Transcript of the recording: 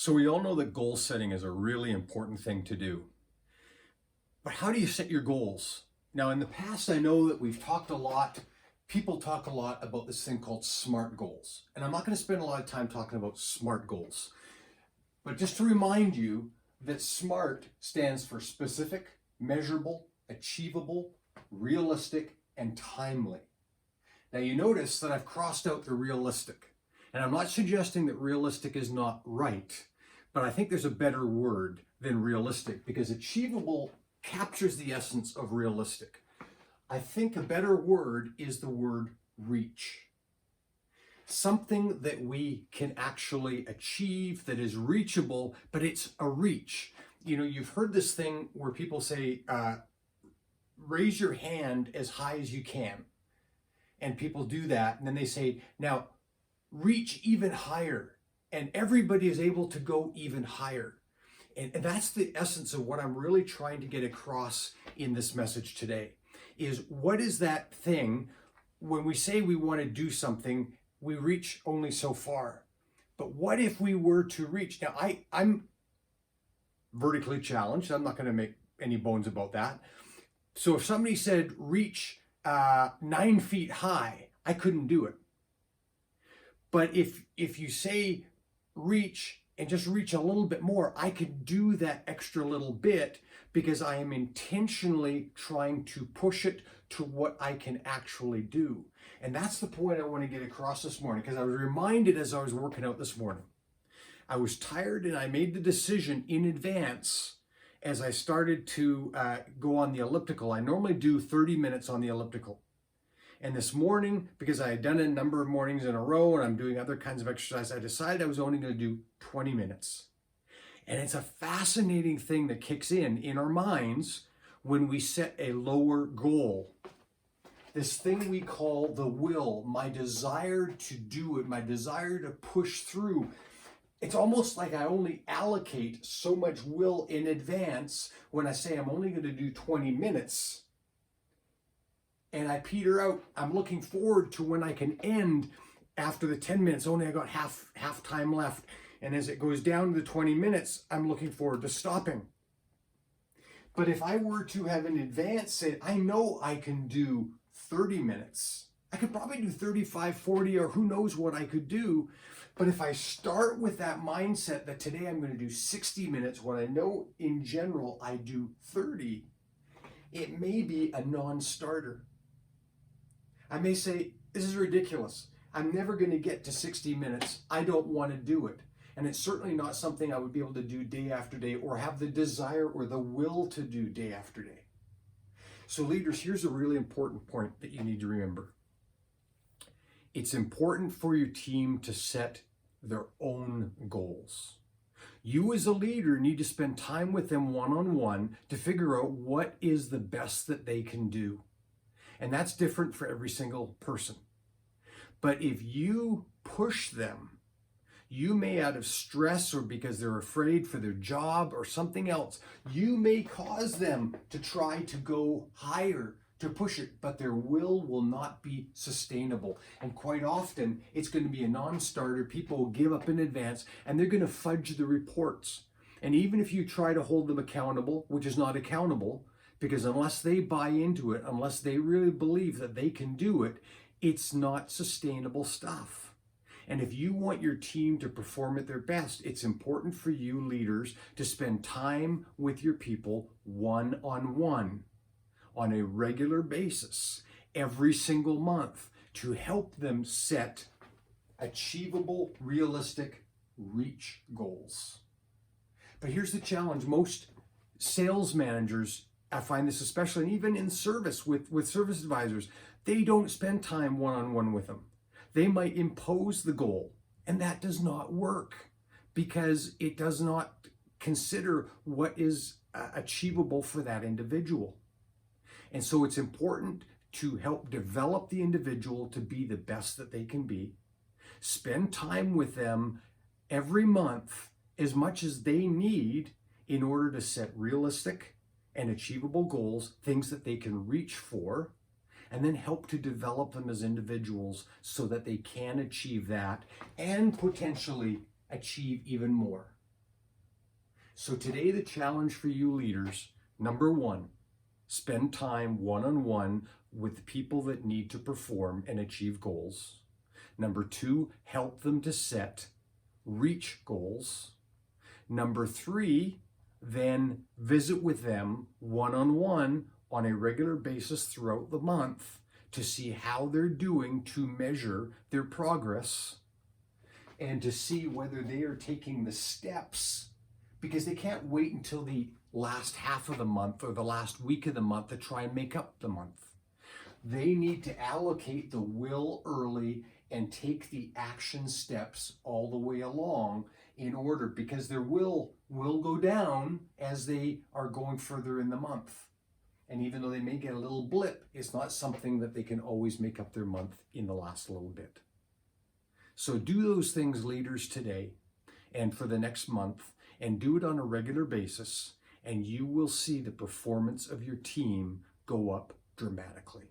So we all know that goal setting is a really important thing to do. But how do you set your goals? Now, in the past, I know that we've talked a lot, people talk a lot about this thing called SMART goals. And I'm not going to spend a lot of time talking about SMART goals. But just to remind you that SMART stands for specific, measurable, achievable, realistic, and timely. Now, you notice that I've crossed out the realistic. And I'm not suggesting that realistic is not right, but I think there's a better word than realistic because achievable captures the essence of realistic. I think a better word is the word reach. Something that we can actually achieve that is reachable, but it's a reach. You know, you've heard this thing where people say, raise your hand as high as you can. And people do that. And then they say, now, reach even higher, and everybody is able to go even higher. And that's the essence of what I'm really trying to get across in this message today, is what is that thing when we say we want to do something, we reach only so far. But what if we were to reach? Now, I'm vertically challenged. I'm not going to make any bones about that. So if somebody said reach 9 feet high, I couldn't do it. But if you say reach and just reach a little bit more, I could do that extra little bit because I am intentionally trying to push it to what I can actually do. And that's the point I want to get across this morning, because I was reminded as I was working out this morning. I was tired and I made the decision in advance as I started to go on the elliptical. I normally do 30 minutes on the elliptical. And this morning, because I had done it a number of mornings in a row and I'm doing other kinds of exercise, I decided I was only going to do 20 minutes. And it's a fascinating thing that kicks in our minds when we set a lower goal. This thing we call the will, my desire to do it, my desire to push through. It's almost like I only allocate so much will in advance when I say I'm only going to do 20 minutes. And I peter out. I'm looking forward to when I can end after the 10 minutes. Only I got half time left. And as it goes down to the 20 minutes, I'm looking forward to stopping. But if I were to have in advance said, I know I can do 30 minutes. I could probably do 35, 40, or who knows what I could do. But if I start with that mindset that today I'm going to do 60 minutes, when I know in general I do 30, it may be a non-starter. I may say, this is ridiculous. I'm never going to get to 60 minutes. I don't want to do it. And it's certainly not something I would be able to do day after day or have the desire or the will to do day after day. So leaders, here's a really important point that you need to remember. It's important for your team to set their own goals. You as a leader need to spend time with them one-on-one to figure out what is the best that they can do. And that's different for every single person. But if you push them, you may out of stress or because they're afraid for their job or something else, you may cause them to try to go higher, to push it, but their will not be sustainable. And quite often, it's going to be a non-starter. People will give up in advance and they're going to fudge the reports. And even if you try to hold them accountable, which is not accountable, because unless they buy into it, unless they really believe that they can do it, it's not sustainable stuff. And if you want your team to perform at their best, it's important for you leaders to spend time with your people one-on-one on a regular basis, every single month, to help them set achievable, realistic reach goals. But here's the challenge. Most sales managers, I find this especially, and even in service with service advisors, they don't spend time one-on-one with them. They might impose the goal, and that does not work because it does not consider what is achievable for that individual. And so it's important to help develop the individual to be the best that they can be. Spend time with them every month as much as they need in order to set realistic and achievable goals, things that they can reach for, and then help to develop them as individuals so that they can achieve that and potentially achieve even more. So today the challenge for you leaders, number one, spend time one-on-one with people that need to perform and achieve goals. Number two, help them to set, reach goals. Number three, then visit with them one-on-one on a regular basis throughout the month to see how they're doing, to measure their progress and to see whether they are taking the steps, because they can't wait until the last half of the month or the last week of the month to try and make up the month. They need to allocate the will early and take the action steps all the way along in order, because their will go down as they are going further in the month. And even though they may get a little blip, it's not something that they can always make up their month in the last little bit. So do those things, leaders, today and for the next month, and do it on a regular basis, and you will see the performance of your team go up dramatically.